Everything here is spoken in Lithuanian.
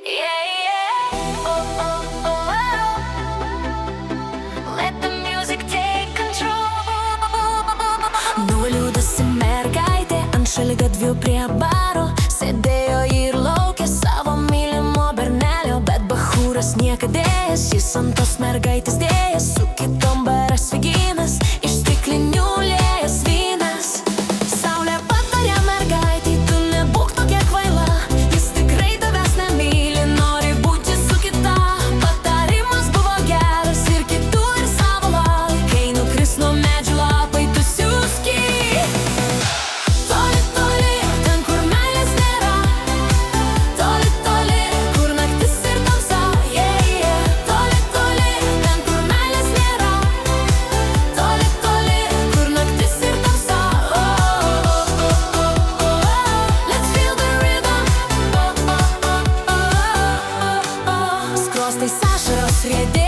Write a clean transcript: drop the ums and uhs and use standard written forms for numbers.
Yeah, yeah. Oh, oh, oh, oh. Let the music take control. Nuliūdusi mergaitė ant šaligatvių prie baro sėdėjo ir laukė savo mylimo bernelio, bet bachūras niekadėjas, jis ant tos mergaitės dėjęs, su kitom baras vyginas, iš stiklinių liejas vynas. Saulė patarė mergaitei, tu nebūk tokia kvaila, jis tikrai tavęs nemyli, nori būti su kita. Patarimas buvo geras ir kitų ir savo lauk, kai nukris nuo medžių lapai, tu siųsk jį toli, toli, ten kur meilės nėra, toli, toli, kur naktis ir tamsa, yeah, yeah. Toli, toli, ten kur meilės nėra, toli, toli, kur naktis ir tamsa. Oh, oh, oh, oh, oh. Let's feel the rhythm. Oh, oh, oh, oh, oh, oh. Skruostais ašaros riedėjo